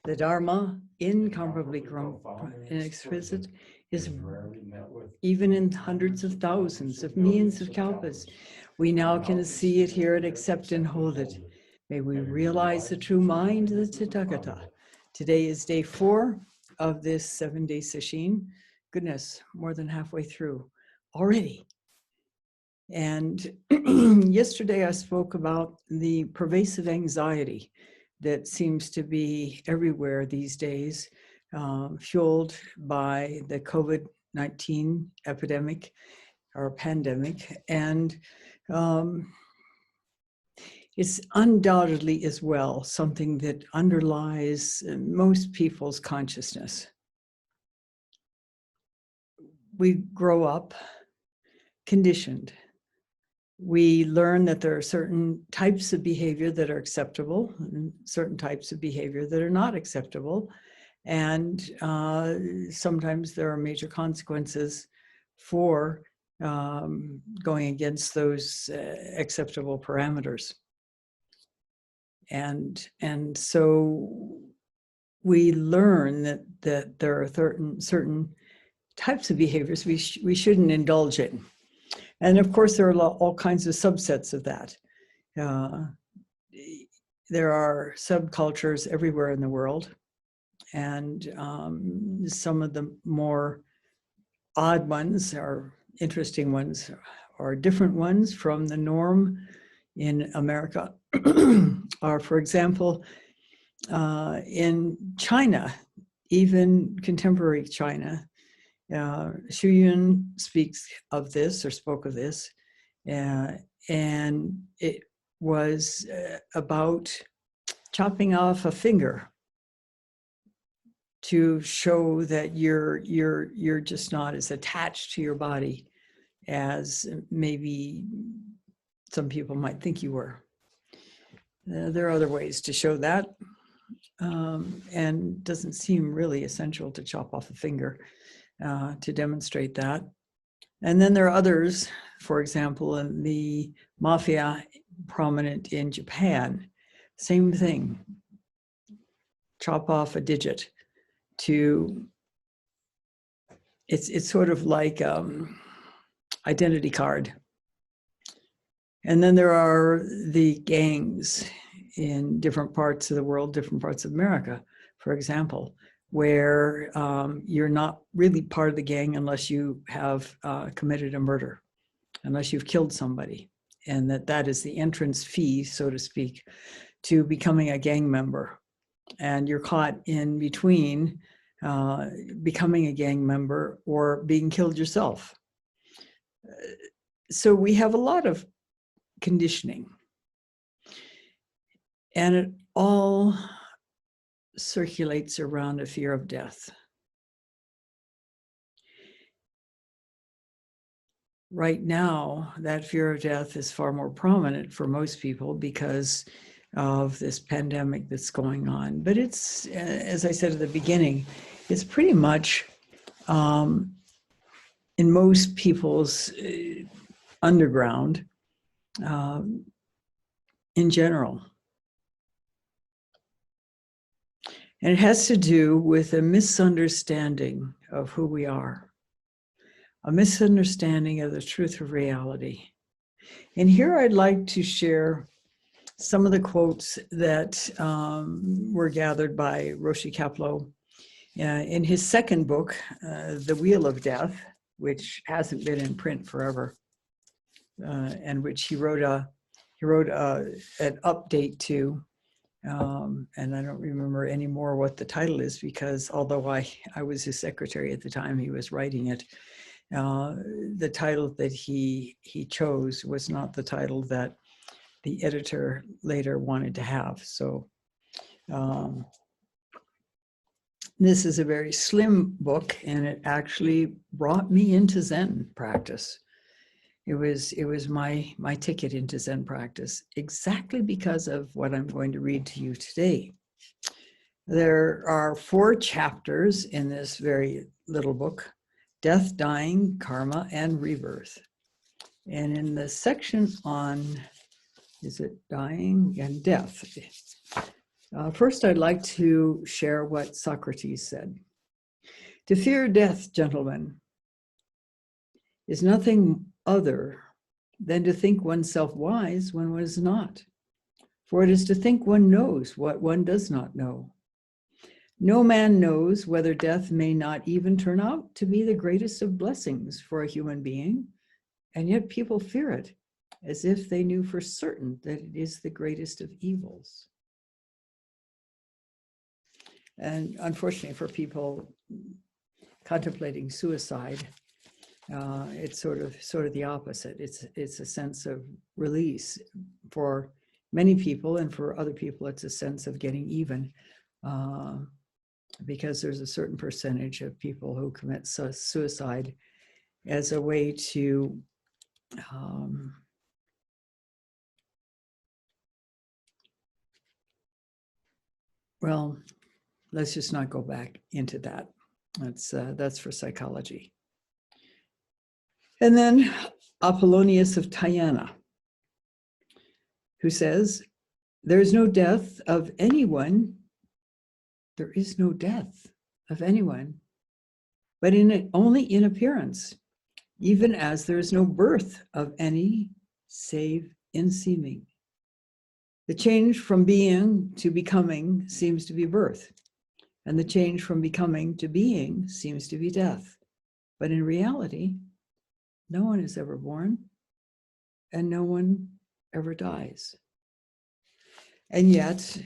The Dharma, incomparably exquisite, is even in hundreds of thousands of millions of kalpas. We now can see it, hear it, accept and hold it. May we realize the true mind, the Tathagata. Today is day 4 of this 7-day sesshin. Goodness, more than halfway through already. And yesterday I spoke about the pervasive anxiety that seems to be everywhere these days, fueled by the COVID-19 epidemic or pandemic. And it's undoubtedly as well something that underlies most people's consciousness. We grow up conditioned. We learn that there are certain types of behavior that are acceptable and certain types of behavior that are not acceptable. And sometimes there are major consequences for going against those acceptable parameters. And so we learn that there are certain types of behaviors we shouldn't indulge in. And of course, there are all kinds of subsets of that. There are subcultures everywhere in the world. And some of the more odd ones or interesting ones or different ones from the norm in America are, for example, in China, even contemporary China, Xu Yun speaks of this or spoke of this, and it was about chopping off a finger to show that you're just not as attached to your body as maybe some people might think you were. There are other ways to show that, and doesn't seem really essential to chop off a finger to demonstrate that. And then there are others, for example, in the mafia prominent in Japan, same thing, chop off a digit to, it's sort of like identity card. And then there are the gangs in different parts of the world, different parts of America, for example, where you're not really part of the gang unless you have committed a murder, unless you've killed somebody. And that is the entrance fee, so to speak, to becoming a gang member. And you're caught in between becoming a gang member or being killed yourself. So we have a lot of conditioning. And it all circulates around a fear of death. Right now, that fear of death is far more prominent for most people because of this pandemic that's going on. But it's, as I said at the beginning, it's pretty much in most people's underground in general. And it has to do with a misunderstanding of who we are, a misunderstanding of the truth of reality. And here I'd like to share some of the quotes that were gathered by Roshi Kapleau in his second book, The Wheel of Death, which hasn't been in print forever, and which he wrote an update to. And I don't remember anymore what the title is, because although I was his secretary at the time he was writing it, the title that he chose was not the title that the editor later wanted to have. So this is a very slim book, and it actually brought me into Zen practice. It was my ticket into Zen practice, exactly because of what I'm going to read to you today. There are 4 chapters in this very little book: death, dying, karma, and rebirth. And in the section on, is it dying and death? First, I'd like to share what Socrates said. To fear death, gentlemen, is nothing other than to think oneself wise when one is not. For it is to think one knows what one does not know. No man knows whether death may not even turn out to be the greatest of blessings for a human being, and yet people fear it as if they knew for certain that it is the greatest of evils. And unfortunately for people contemplating suicide, it's sort of the opposite. It's a sense of release for many people, and for other people, it's a sense of getting even, because there's a certain percentage of people who commit suicide as a way to well, let's just not go back into that. That's for psychology. And then Apollonius of Tyana, who says, there is no death of anyone. There is no death of anyone, but only in appearance, even as there is no birth of any save in seeming. The change from being to becoming seems to be birth, and the change from becoming to being seems to be death. But in reality, no one is ever born, and no one ever dies. And yet,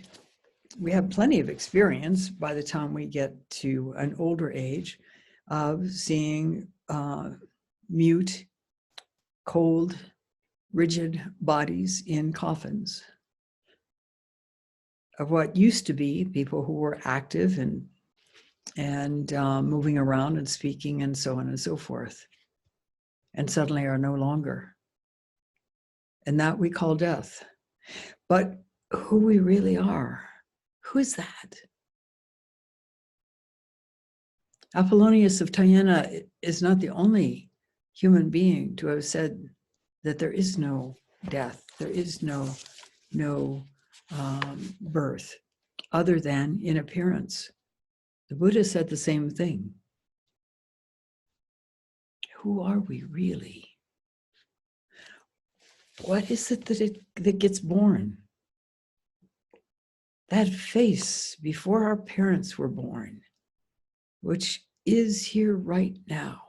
we have plenty of experience by the time we get to an older age of seeing mute, cold, rigid bodies in coffins, of what used to be people who were active and moving around and speaking and so on and so forth, and suddenly are no longer. And that we call death. But who we really are, who is that? Apollonius of Tyana is not the only human being to have said that there is no death, there is no birth, other than in appearance. The Buddha said the same thing. Who are we really? What is it that gets born? That face before our parents were born, which is here right now.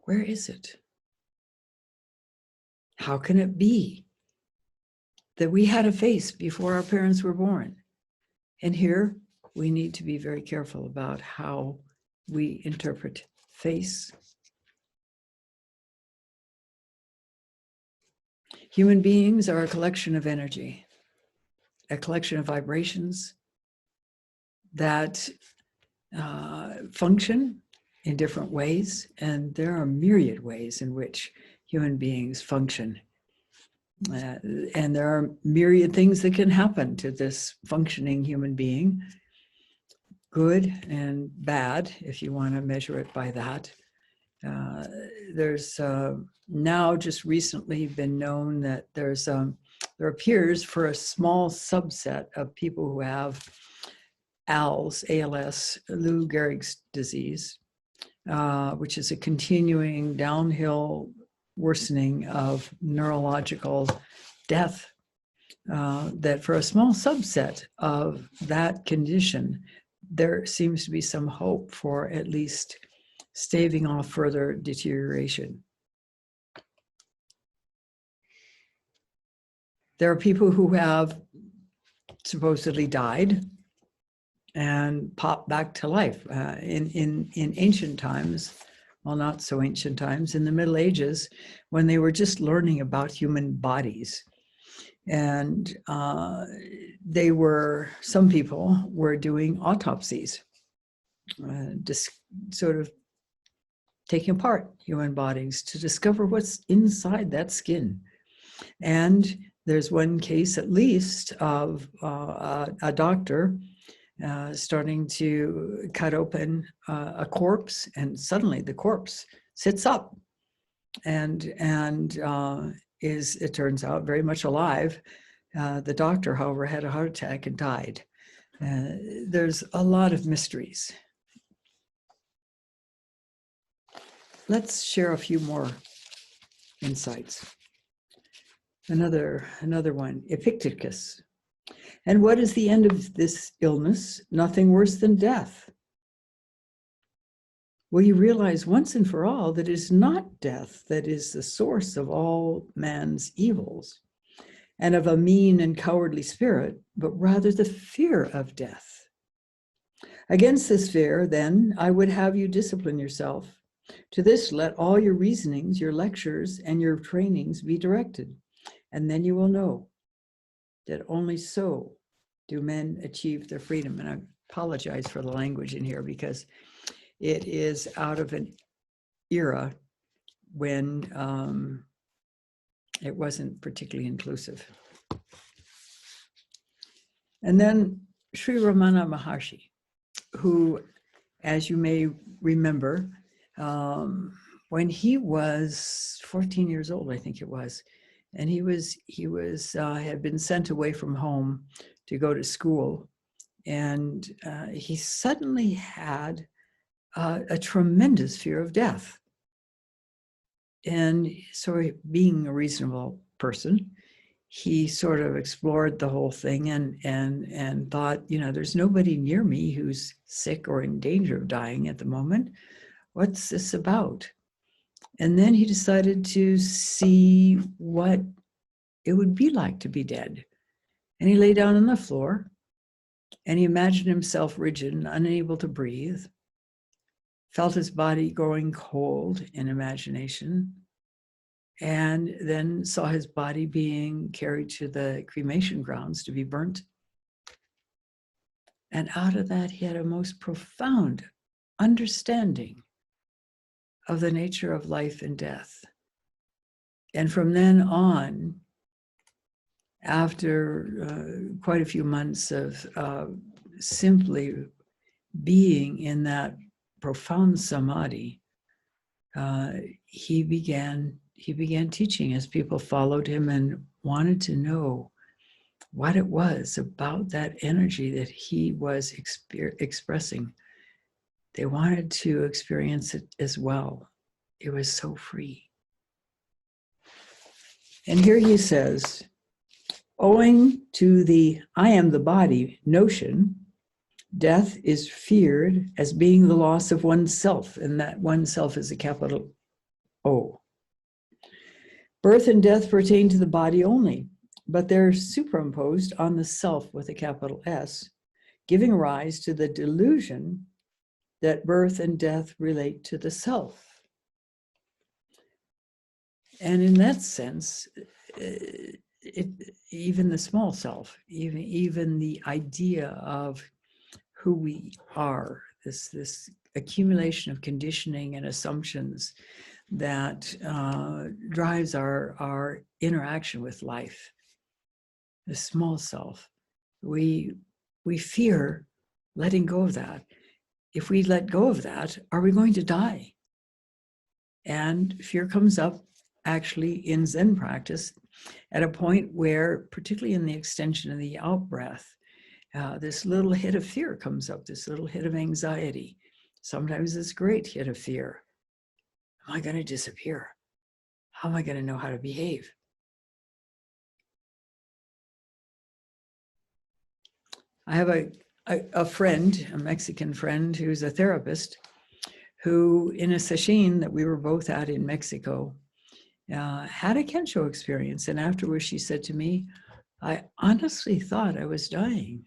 Where is it? How can it be that we had a face before our parents were born? And here we need to be very careful about how we interpret face. Human beings are a collection of energy, a collection of vibrations that function in different ways, and there are myriad ways in which human beings function. And there are myriad things that can happen to this functioning human being, good and bad, if you want to measure it by that. There's now just recently been known that there appears for a small subset of people who have ALS, Lou Gehrig's disease, which is a continuing downhill worsening of neurological death, that for a small subset of that condition, there seems to be some hope for at least staving off further deterioration. There are people who have supposedly died and popped back to life. In ancient times, well, not so ancient times, in the Middle Ages, when they were just learning about human bodies. And some people were doing autopsies, just sort of taking apart human bodies to discover what's inside that skin. And there's one case, at least, of a doctor starting to cut open a corpse, and suddenly the corpse sits up and is, it turns out, very much alive, The doctor, however, had a heart attack and died. There's a lot of mysteries. Let's share a few more insights. Another one, Epictetus. And what is the end of this illness? Nothing worse than death. Will you realize once and for all that it is not death that is the source of all man's evils and of a mean and cowardly spirit, but rather the fear of death. Against this fear, then, I would have you discipline yourself. To this, let all your reasonings, your lectures, and your trainings be directed, and then you will know that only so do men achieve their freedom. And I apologize for the language in here because it is out of an era when it wasn't particularly inclusive. And then Sri Ramana Maharshi, who, as you may remember, when he was 14 years old, I think it was, and he had been sent away from home to go to school, and he suddenly had a tremendous fear of death. And so, being a reasonable person, he sort of explored the whole thing and thought, there's nobody near me who's sick or in danger of dying at the moment. What's this about? And then he decided to see what it would be like to be dead. And he lay down on the floor and he imagined himself rigid and unable to breathe, felt his body growing cold in imagination, and then saw his body being carried to the cremation grounds to be burnt. And out of that, he had a most profound understanding of the nature of life and death. And from then on, after quite a few months of simply being in that profound samadhi, he began teaching as people followed him and wanted to know what it was about that energy that he was expressing. They wanted to experience it as well. It was so free. And here he says, owing to the I am the body notion, death is feared as being the loss of oneself, and that oneself is a capital O. Birth and death pertain to the body only, but they're superimposed on the self with a capital S, giving rise to the delusion that birth and death relate to the self. And in that sense, even the small self, even the idea of who we are, this accumulation of conditioning and assumptions that drives our interaction with life, the small self, we fear letting go of that. If we let go of that, are we going to die? And fear comes up actually in Zen practice at a point where, particularly in the extension of the out-breath, this little hit of fear comes up, this little hit of anxiety. Sometimes this great hit of fear. Am I going to disappear? How am I going to know how to behave? I have a friend, a Mexican friend, who's a therapist, who in a session that we were both at in Mexico, had a Kensho experience. And afterwards she said to me, I honestly thought I was dying.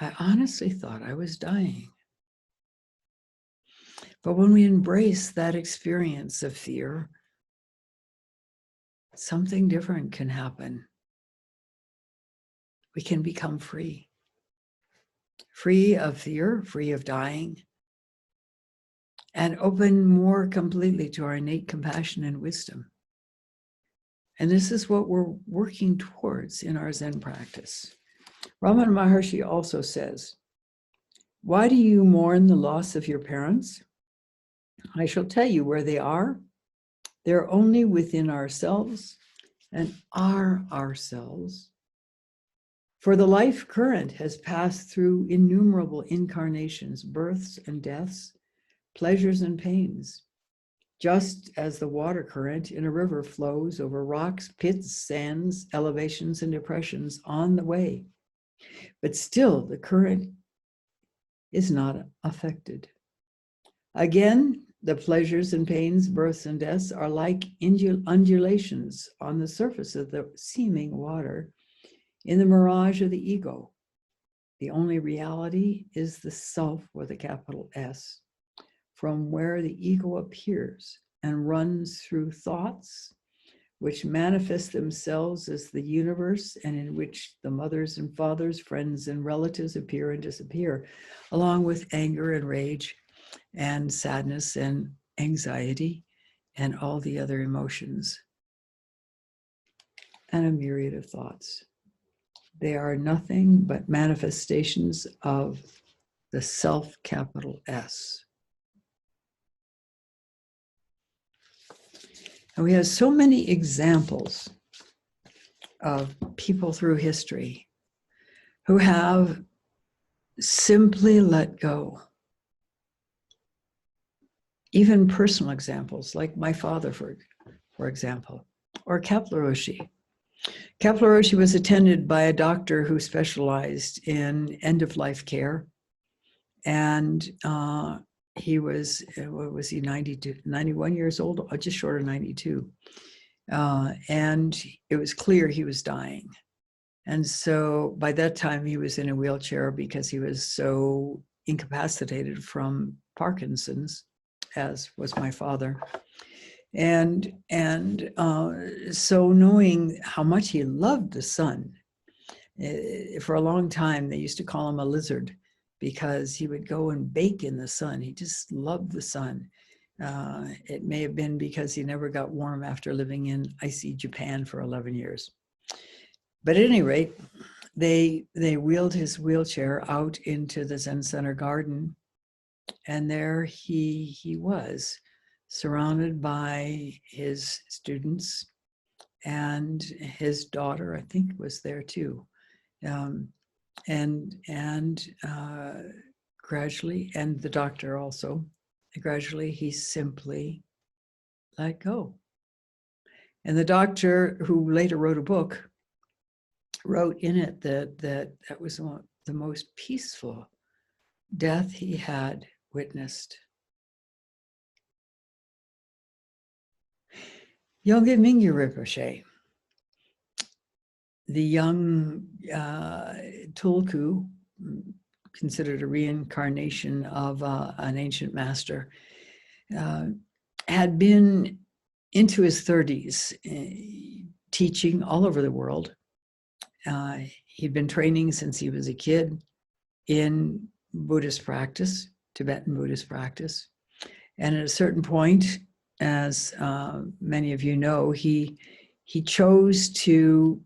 I honestly thought I was dying. But when we embrace that experience of fear, something different can happen. We can become free. Free of fear, free of dying, and open more completely to our innate compassion and wisdom. And this is what we're working towards in our Zen practice. Ramana Maharshi also says, why do you mourn the loss of your parents? I shall tell you where they are. They're only within ourselves, and are ourselves. For the life current has passed through innumerable incarnations, births and deaths, pleasures and pains, just as the water current in a river flows over rocks, pits, sands, elevations, and depressions on the way. But still, the current is not affected. Again, the pleasures and pains, births and deaths are like undulations on the surface of the seeming water in the mirage of the ego. The only reality is the self with a capital S, from where the ego appears and runs through thoughts, which manifest themselves as the universe, and in which the mothers and fathers, friends and relatives appear and disappear, along with anger and rage and sadness and anxiety and all the other emotions and a myriad of thoughts. They are nothing but manifestations of the self, capital S. And we have so many examples of people through history who have simply let go. Even personal examples, like my father, for example, or Mitra-roshi. Mitra-roshi was attended by a doctor who specialized in end-of-life care. And he was, what was he, 91 years old, just short of 92. And it was clear he was dying. And so by that time he was in a wheelchair because he was so incapacitated from Parkinson's, as was my father. And so knowing how much he loved the sun, for a long time they used to call him a lizard because he would go and bake in the sun. He just loved the sun. It may have been because he never got warm after living in icy Japan for 11 years. But at any rate, they wheeled his wheelchair out into the Zen Center garden, and there he was, surrounded by his students, and his daughter, I think, was there too. Gradually, and the doctor also, gradually he simply let go. And the doctor, who later wrote a book, wrote in it that was the most peaceful death he had witnessed. Yongey Mingyu Rinpoche, the young Tulku, considered a reincarnation of an ancient master, had been into his 30s, teaching all over the world. He'd been training since he was a kid in Buddhist practice, Tibetan Buddhist practice. And at a certain point, as many of you know, he chose to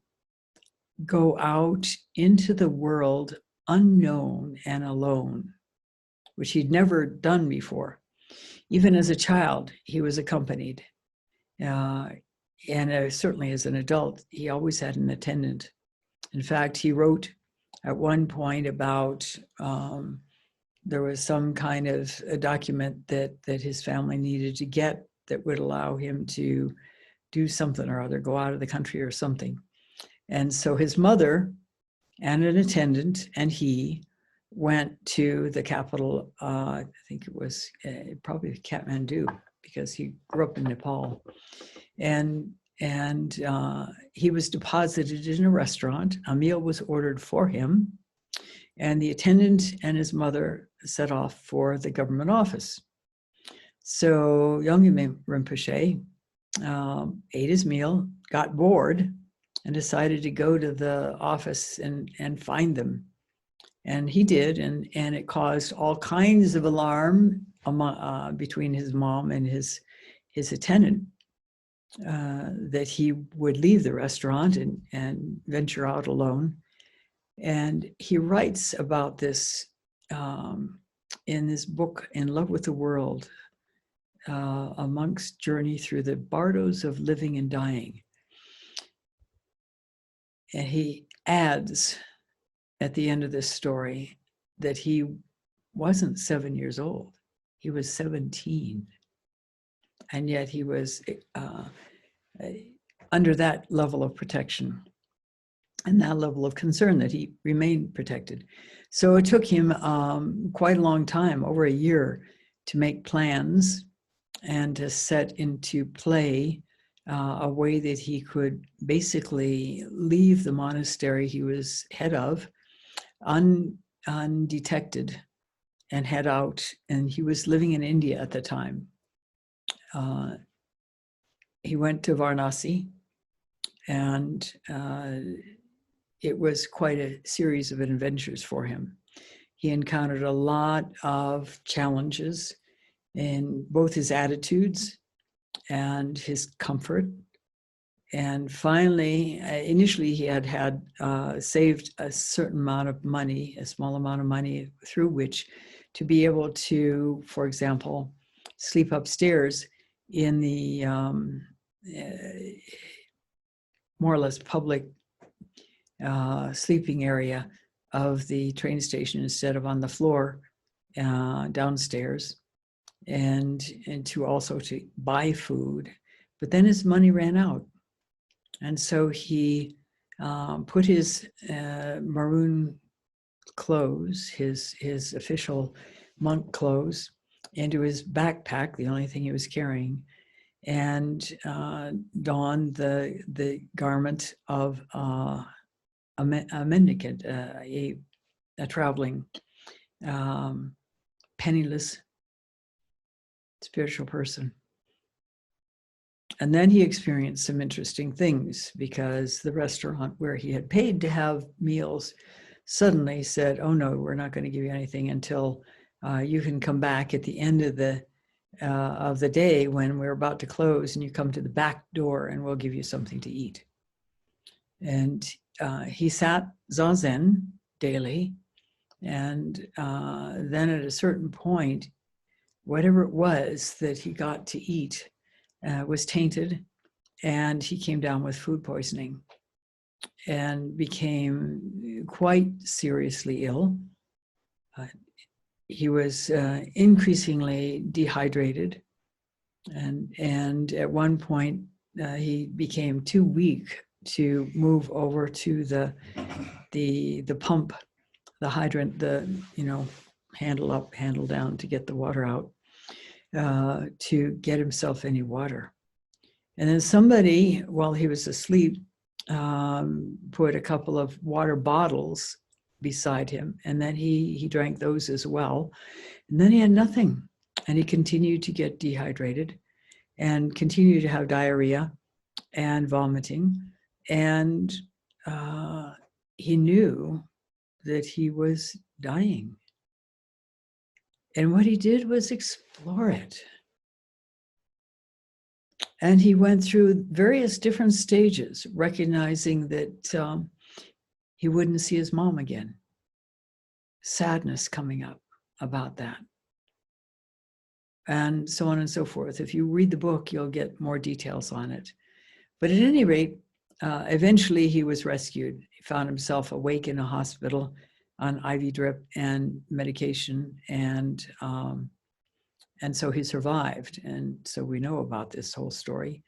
go out into the world unknown and alone, which he'd never done before. Even as a child, he was accompanied. And certainly as an adult, he always had an attendant. In fact, he wrote at one point about there was some kind of a document that his family needed to get that would allow him to do something or other, go out of the country or something. And so his mother and an attendant and he went to the capital, I think it was probably Kathmandu, because he grew up in Nepal. And he was deposited in a restaurant. A meal was ordered for him, and the attendant and his mother set off for the government office. So Yongey Rinpoche ate his meal, got bored, and decided to go to the office and find them. And he did, and it caused all kinds of alarm between his mom and his attendant, that he would leave the restaurant and venture out alone. And he writes about this in this book, In Love with the World, A Monk's Journey Through the Bardos of Living and Dying. And he adds at the end of this story that he wasn't 7 years old. He was 17. And yet he was under that level of protection and that level of concern that he remained protected. So it took him quite a long time, over a year, to make plans and to set into play a way that he could basically leave the monastery he was head of undetected and head out. And he was living in India at the time. He went to Varanasi, and it was quite a series of adventures for him. He encountered a lot of challenges in both his attitudes and his comfort. And finally, initially he had saved a certain amount of money, a small amount of money, through which to be able to, for example, sleep upstairs in the more or less public sleeping area of the train station instead of on the floor downstairs, and to also to buy food. But then his money ran out. And so he put his maroon clothes, his official monk clothes, into his backpack, the only thing he was carrying, and donned the garment of a mendicant, a traveling, penniless spiritual person. And then he experienced some interesting things, because the restaurant where he had paid to have meals suddenly said, "Oh no, we're not going to give you anything until you can come back at the end of the day when we're about to close, and you come to the back door and we'll give you something to eat." And he sat zazen daily, and then at a certain point, whatever it was that he got to eat was tainted, and he came down with food poisoning and became quite seriously ill. He was increasingly dehydrated, and at one point he became too weak to move over to the pump, the hydrant, handle up, handle down to get the water out, to get himself any water. And then somebody, while he was asleep, put a couple of water bottles beside him, and then he drank those as well. And then he had nothing, and he continued to get dehydrated and continued to have diarrhea and vomiting. And he knew that he was dying. And what he did was explore it. And he went through various different stages, recognizing that he wouldn't see his mom again. Sadness coming up about that. And so on and so forth. If you read the book, you'll get more details on it. But at any rate, eventually he was rescued. He found himself awake in a hospital on IV drip and medication, and so he survived. And so we know about this whole story.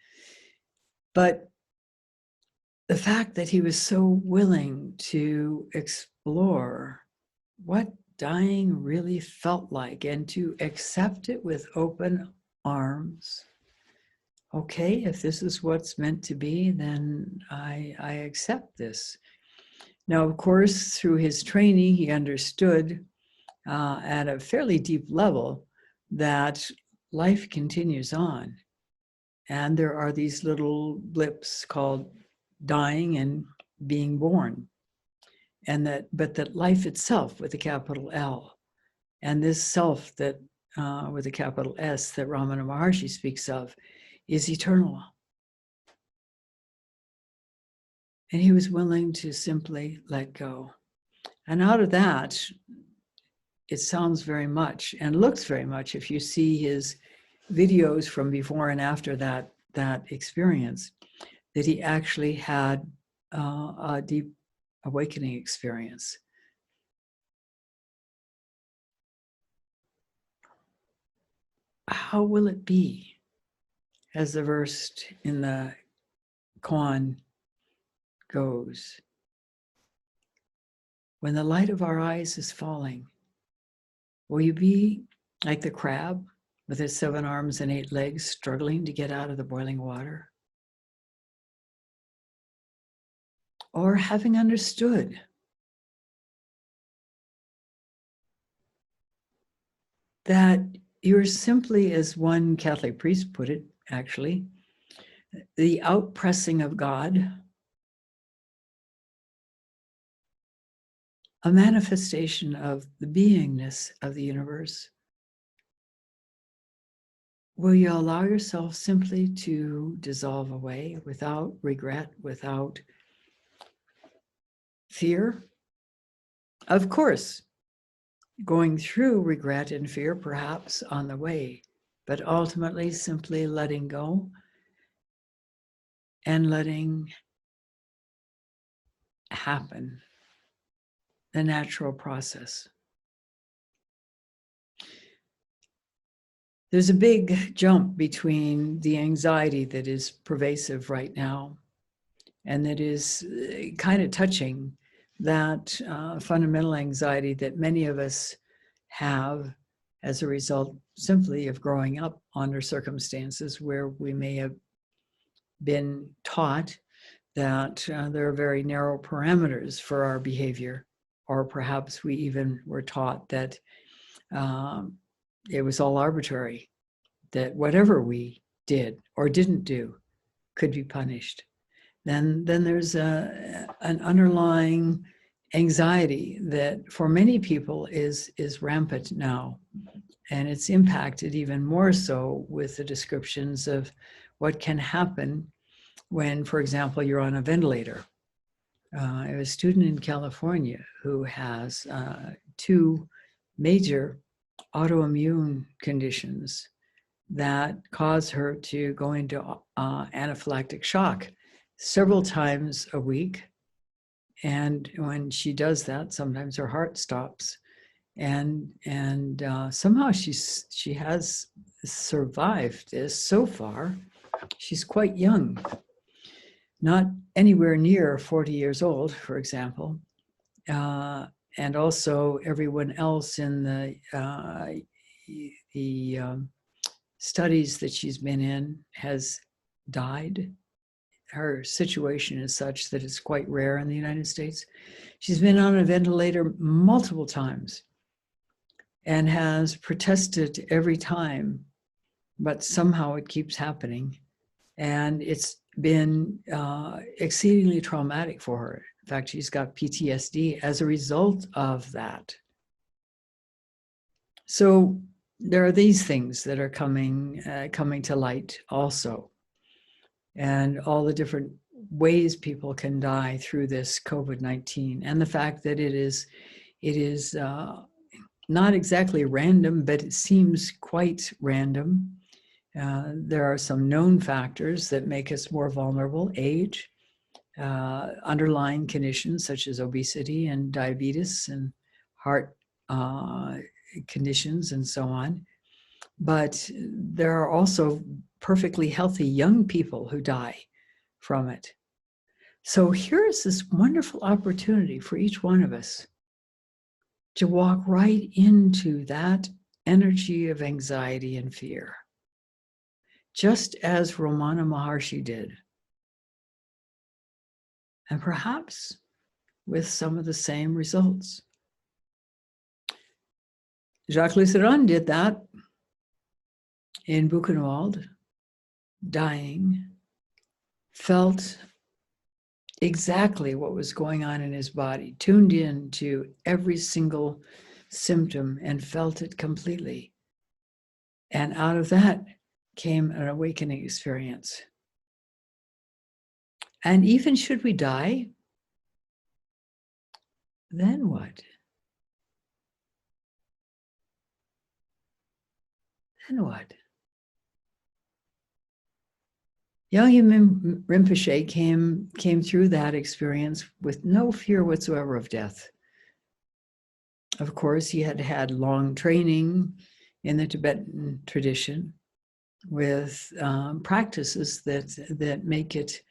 But the fact that he was so willing to explore what dying really felt like and to accept it with open arms. Okay, if this is what's meant to be, then I accept this. Now, of course, through his training, he understood at a fairly deep level that life continues on. And there are these little blips called dying and being born. But that life itself, with a capital L, and this self that with a capital S that Ramana Maharshi speaks of, is eternal. And he was willing to simply let go. And out of that, it sounds very much and looks very much, if you see his videos from before and after that experience, that he actually had a deep awakening experience. How will it be, as the verse in the koan goes, when the light of our eyes is falling? Will you be like the crab with its 7 arms and 8 legs, struggling to get out of the boiling water? Or having understood that you're simply, as one Catholic priest put it, actually, the outpressing of God, a manifestation of the beingness of the universe. Will you allow yourself simply to dissolve away without regret, without fear? Of course, going through regret and fear perhaps on the way, but ultimately simply letting go and letting happen the natural process. There's a big jump between the anxiety that is pervasive right now and that is kind of touching that fundamental anxiety that many of us have as a result simply of growing up under circumstances where we may have been taught that there are very narrow parameters for our behavior, or perhaps we even were taught that it was all arbitrary, that whatever we did or didn't do could be punished. Then there's an underlying anxiety that for many people is rampant now. And it's impacted even more so with the descriptions of what can happen when, for example, you're on a ventilator. I have a student in California who has 2 major autoimmune conditions that cause her to go into anaphylactic shock several times a week. And when she does that, sometimes her heart stops. And somehow she has survived this so far. She's quite young, not anywhere near 40 years old, for example. And also everyone else in the studies that she's been in has died. Her situation is such that it's quite rare in the United States. She's been on a ventilator multiple times and has protested every time, but somehow it keeps happening. And it's been exceedingly traumatic for her. In fact, she's got PTSD as a result of that. So there are these things that are coming to light also. And all the different ways people can die through this COVID-19, and the fact that it is not exactly random, but it seems quite random. There are some known factors that make us more vulnerable: age, underlying conditions such as obesity and diabetes and heart conditions and so on. But there are also perfectly healthy young people who die from it. So here is this wonderful opportunity for each one of us to walk right into that energy of anxiety and fear, just as Ramana Maharshi did. And perhaps with some of the same results. Jacques Lucéron did that in Buchenwald, dying, felt exactly what was going on in his body, tuned in to every single symptom and felt it completely. And out of that came an awakening experience. And even should we die, then what? Then what? Yalgyam Rinpoche came through that experience with no fear whatsoever of death. Of course, he had had long training in the Tibetan tradition with practices that make it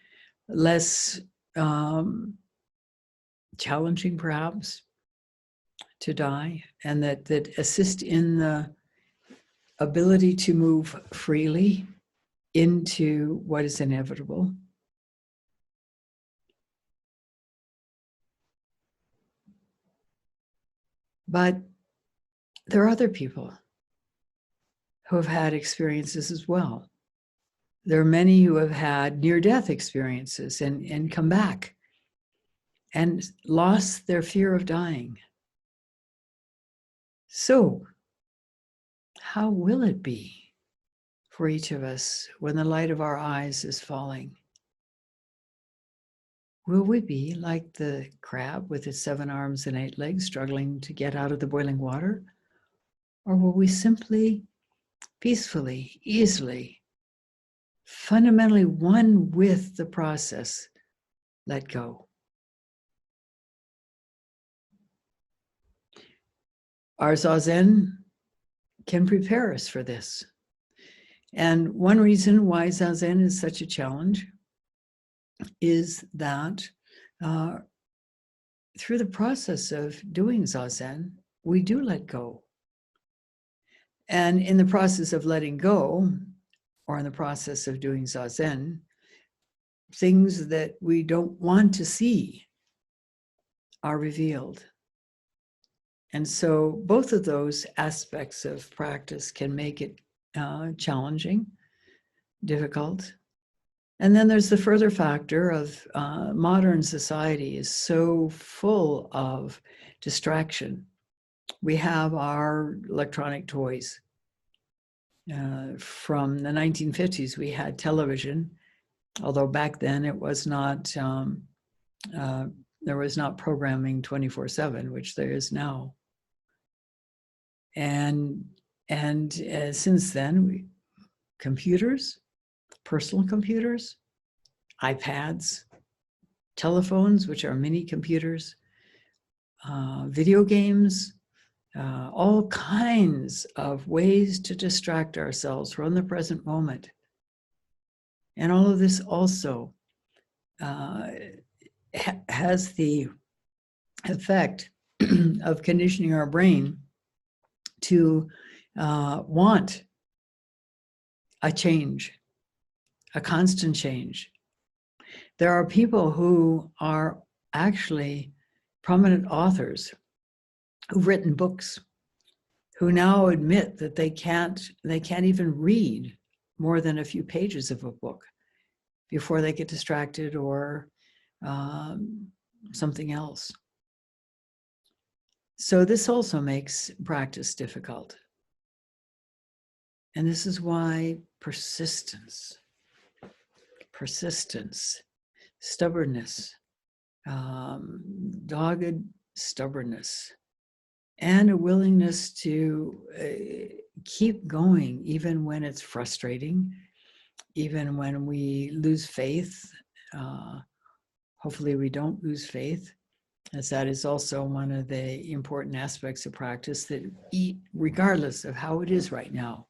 less challenging, perhaps, to die, and that assist in the ability to move freely into what is inevitable. But there are other people who have had experiences as well. There are many who have had near-death experiences and come back and lost their fear of dying. So, how will it be for each of us when the light of our eyes is falling? Will we be like the crab with its 7 arms and 8 legs struggling to get out of the boiling water? Or will we simply, peacefully, easily, fundamentally one with the process, let go? Our Zazen can prepare us for this. And one reason why Zazen is such a challenge is that through the process of doing Zazen, we do let go. And in the process of letting go, or in the process of doing Zazen, things that we don't want to see are revealed. And so both of those aspects of practice can make it challenging, difficult. And then there's the further factor of modern society is so full of distraction. We have our electronic toys. From the 1950s, we had television, although back then it was not, there was not programming 24/7, which there is now. And since then, computers, personal computers, iPads, telephones, which are mini computers, video games, all kinds of ways to distract ourselves from the present moment. And all of this also has the effect of conditioning our brain to want a change, a constant change. There are people who are actually prominent authors who've written books, who now admit that they can't even read more than a few pages of a book before they get distracted or something else. So this also makes practice difficult. And this is why persistence, stubbornness, dogged stubbornness, and a willingness to keep going even when it's frustrating, even when we lose faith. Hopefully we don't lose faith, as that is also one of the important aspects of practice, that regardless of how it is right now,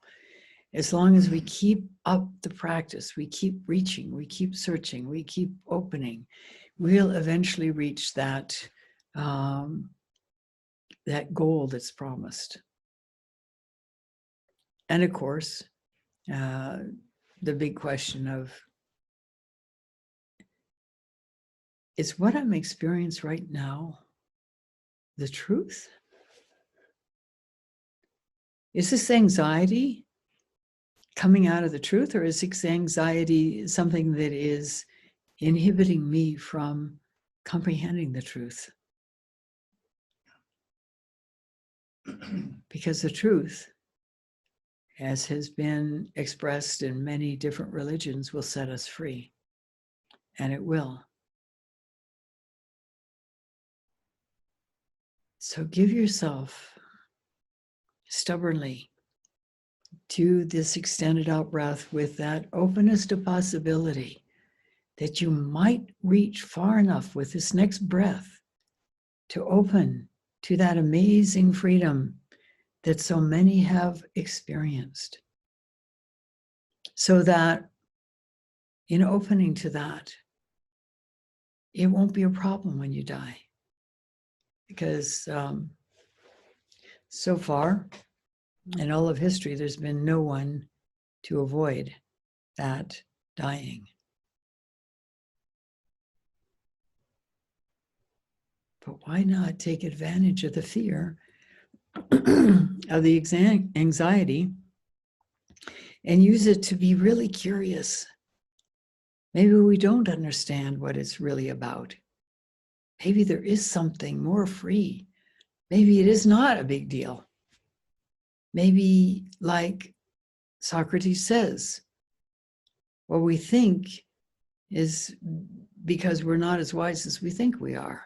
as long as we keep up the practice, we keep reaching, we keep searching, we keep opening, we'll eventually reach that that goal that's promised. And of course, the big question of, is what I'm experiencing right now the truth? Is this anxiety coming out of the truth, or is this anxiety something that is inhibiting me from comprehending the truth? Because the truth, as has been expressed in many different religions, will set us free, and it will. So give yourself stubbornly, to this extended out breath with that openness to possibility that you might reach far enough with this next breath to open to that amazing freedom that so many have experienced. So that in opening to that, it won't be a problem when you die. Because so far, in all of history, there's been no one to avoid that dying. But why not take advantage of the fear, of the anxiety, and use it to be really curious? Maybe we don't understand what it's really about. Maybe there is something more free. Maybe it is not a big deal. Maybe, like Socrates says, what we think is because we're not as wise as we think we are.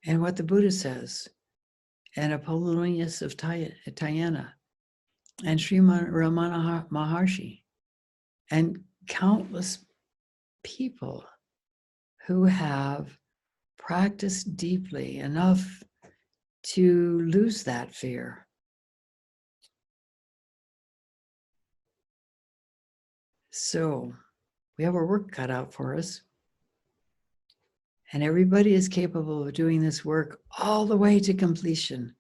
And what the Buddha says, and Apollonius of Tyana, and Srimad Ramana Maharshi, and countless people who have practiced deeply enough to lose that fear. So we have our work cut out for us. And everybody is capable of doing this work all the way to completion.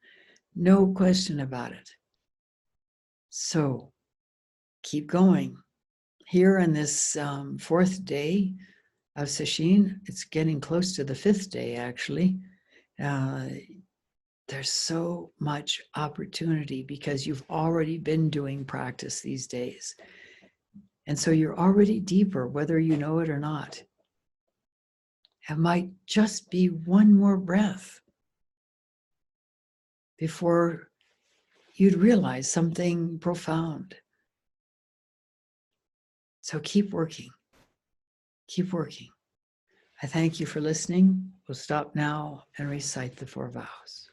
No question about it. So keep going. Here on this fourth day of Sesshin, it's getting close to the fifth day, actually. There's so much opportunity because you've already been doing practice these days. And so you're already deeper, whether you know it or not. It might just be one more breath before you'd realize something profound. So keep working. Keep working. I thank you for listening. We'll stop now and recite the 4 vows.